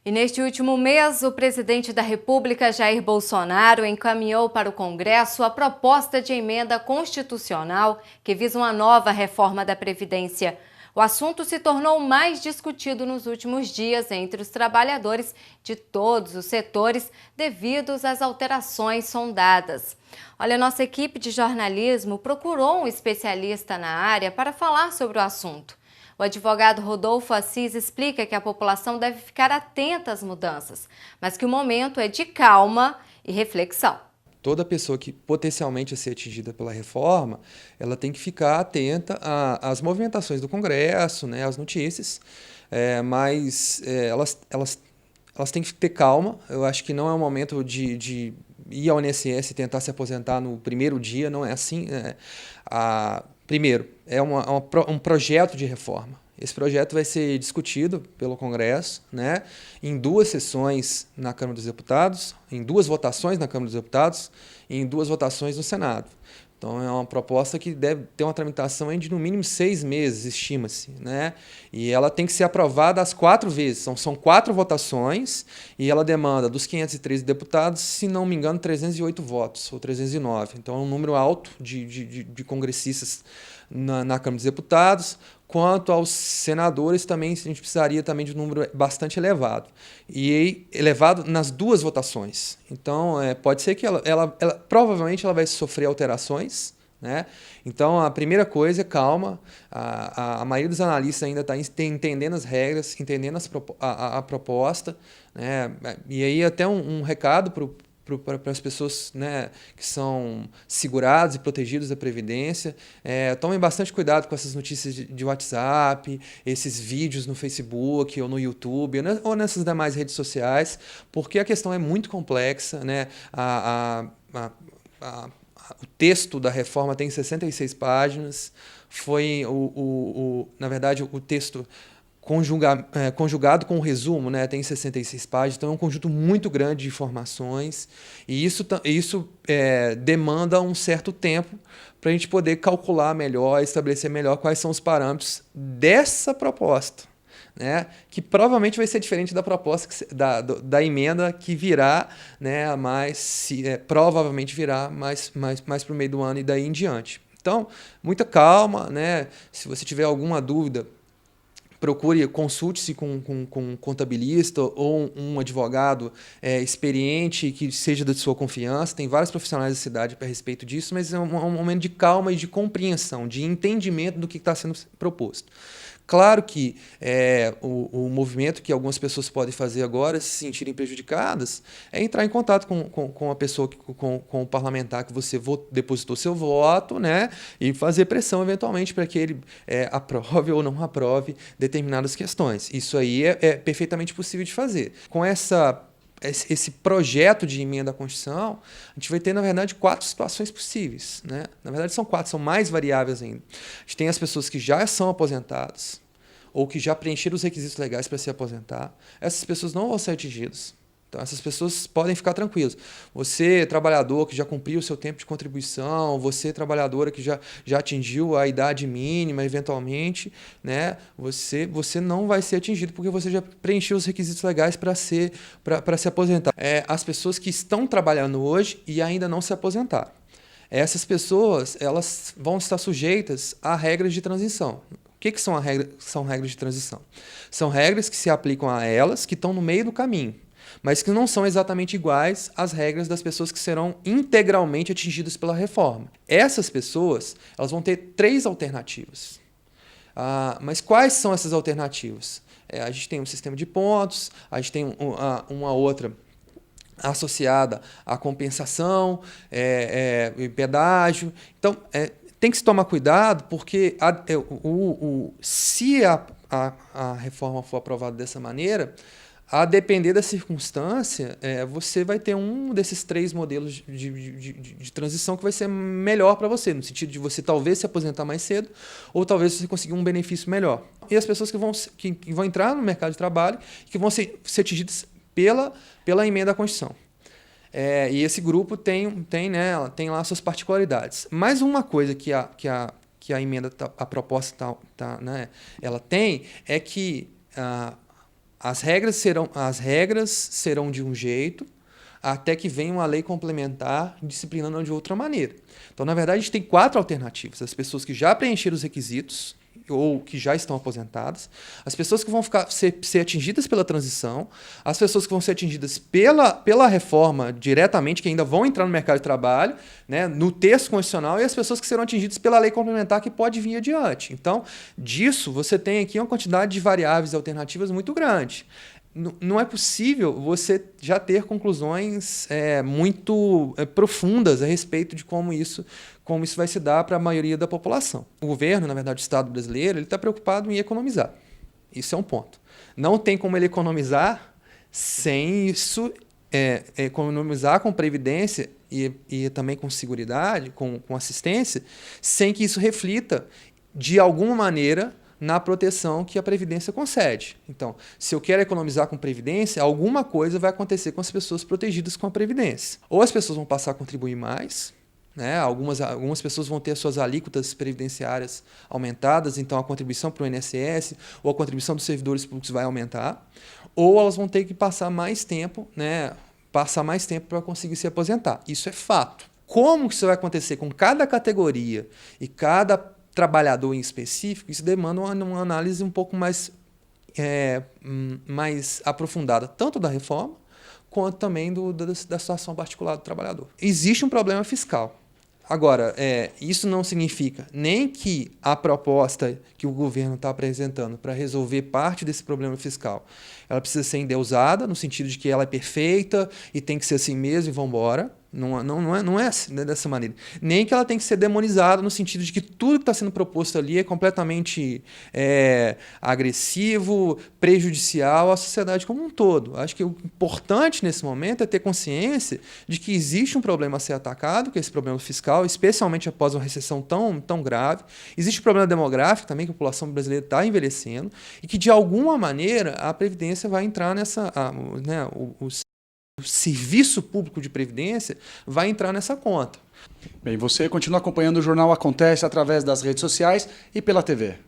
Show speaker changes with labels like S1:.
S1: E neste último mês, o presidente da República, Jair Bolsonaro, encaminhou para o Congresso a proposta de emenda constitucional que visa uma nova reforma da Previdência. O assunto se tornou mais discutido nos últimos dias entre os trabalhadores de todos os setores devido às alterações sondadas. Olha, nossa equipe de jornalismo procurou um especialista na área para falar sobre o assunto. O advogado Rodolfo Assis explica que a população deve ficar atenta às mudanças, mas que o momento é de calma e reflexão.
S2: Toda pessoa que potencialmente vai ser atingida pela reforma, ela tem que ficar atenta às movimentações do Congresso, né, às notícias, mas elas têm que ter calma. Eu acho que não é o momento de ir ao INSS e tentar se aposentar no primeiro dia, não é assim. Primeiro, é um projeto de reforma. Esse projeto vai ser discutido pelo Congresso, né, em 2 sessões na Câmara dos Deputados, em 2 votações na Câmara dos Deputados e em 2 votações no Senado. Então, é uma proposta que deve ter uma tramitação de no mínimo 6 meses, estima-se, né? E ela tem que ser aprovada as 4 vezes. São 4 votações e ela demanda dos 513 deputados, se não me engano, 308 votos, ou 309. Então, é um número alto de congressistas na Câmara dos Deputados. Quanto aos senadores, também a gente precisaria também de um número bastante elevado. E elevado nas 2 votações. Então, pode ser que ela provavelmente ela vai sofrer alterações, né? Então, a primeira coisa é calma. A maioria dos analistas ainda está entendendo as regras, entendendo a proposta, né? E aí até um recado para as pessoas, né, que são segurados e protegidos da Previdência. Tomem bastante cuidado com essas notícias de WhatsApp, esses vídeos no Facebook ou no YouTube ou nessas demais redes sociais, porque a questão é muito complexa, né? O texto da reforma tem 66 páginas, foi, na verdade, o texto conjugado com o resumo, né, tem 66 páginas, então é um conjunto muito grande de informações e isso demanda um certo tempo para a gente poder calcular melhor, estabelecer melhor quais são os parâmetros dessa proposta, né, que provavelmente vai ser diferente da proposta da emenda que virá, né, provavelmente virá mais para o meio do ano e daí em diante. Então, muita calma, né? Se você tiver alguma dúvida, consulte-se com um contabilista ou um advogado experiente que seja da sua confiança. Tem vários profissionais da cidade a respeito disso, mas é um momento de calma e de compreensão, de entendimento do que está sendo proposto. Claro que o movimento que algumas pessoas podem fazer agora, se sentirem prejudicadas, é entrar em contato com a pessoa, com o parlamentar que você depositou seu voto, né, e fazer pressão eventualmente para que ele aprove ou não aprove determinadas questões. Isso aí é perfeitamente possível de fazer. Com esse projeto de emenda à Constituição, a gente vai ter, na verdade, 4 situações possíveis, né? Na verdade, são 4, são mais variáveis ainda. A gente tem as pessoas que já são aposentadas ou que já preencheram os requisitos legais para se aposentar. Essas pessoas não vão ser atingidas. Então, essas pessoas podem ficar tranquilas. Você, trabalhador que já cumpriu o seu tempo de contribuição, você, trabalhadora que já atingiu a idade mínima, eventualmente, né, você não vai ser atingido porque você já preencheu os requisitos legais para se aposentar. As pessoas que estão trabalhando hoje e ainda não se aposentaram. Essas pessoas elas vão estar sujeitas a regras de transição. O que são regras de transição? São regras que se aplicam a elas que estão no meio do caminho, mas que não são exatamente iguais às regras das pessoas que serão integralmente atingidas pela reforma. Essas pessoas elas vão ter 3 alternativas. Mas quais são essas alternativas? A gente tem um sistema de pontos, a gente tem uma outra associada à compensação, pedágio. Então, tem que se tomar cuidado, porque se a reforma for aprovada dessa maneira, a depender da circunstância, você vai ter um desses 3 modelos de transição que vai ser melhor para você, no sentido de você talvez se aposentar mais cedo ou talvez você conseguir um benefício melhor. E as pessoas que vão entrar no mercado de trabalho que vão ser atingidas pela emenda à Constituição. E esse grupo tem lá suas particularidades. Mais uma coisa que a emenda, a proposta né, ela tem, é que As regras serão de um jeito, até que venha uma lei complementar disciplinando de outra maneira. Então, na verdade, a gente tem 4 alternativas. As pessoas que já preencheram os requisitos ou que já estão aposentadas, as pessoas que vão ser atingidas pela transição, as pessoas que vão ser atingidas pela reforma diretamente, que ainda vão entrar no mercado de trabalho, né, no texto constitucional, e as pessoas que serão atingidas pela lei complementar que pode vir adiante. Então, disso, você tem aqui uma quantidade de variáveis alternativas muito grande. Não é possível você já ter conclusões muito profundas a respeito de como isso vai se dar para a maioria da população. O governo, na verdade, o Estado brasileiro, ele está preocupado em economizar. Isso é um ponto. Não tem como ele economizar sem isso, economizar com previdência e também com seguridade, com assistência, sem que isso reflita, de alguma maneira, na proteção que a Previdência concede. Então, se eu quero economizar com Previdência, alguma coisa vai acontecer com as pessoas protegidas com a Previdência. Ou as pessoas vão passar a contribuir mais, né? Algumas pessoas vão ter suas alíquotas previdenciárias aumentadas, então a contribuição para o INSS ou a contribuição dos servidores públicos vai aumentar, ou elas vão ter que passar mais tempo, né? Para conseguir se aposentar. Isso é fato. Como isso vai acontecer com cada categoria e cada trabalhador em específico, isso demanda uma análise um pouco mais aprofundada, tanto da reforma, quanto também da situação particular do trabalhador. Existe um problema fiscal. Agora, isso não significa nem que a proposta que o governo está apresentando para resolver parte desse problema fiscal, ela precisa ser endeusada, no sentido de que ela é perfeita e tem que ser assim mesmo e vamos embora. Não é dessa maneira. Nem que ela tem que ser demonizada no sentido de que tudo que está sendo proposto ali é completamente agressivo, prejudicial à sociedade como um todo. Acho que o importante nesse momento é ter consciência de que existe um problema a ser atacado, que é esse problema fiscal, especialmente após uma recessão tão grave. Existe um problema demográfico também, que a população brasileira está envelhecendo, e que, de alguma maneira, a Previdência vai entrar o serviço público de previdência vai entrar nessa conta.
S3: Bem, você continua acompanhando o Jornal Acontece através das redes sociais e pela TV.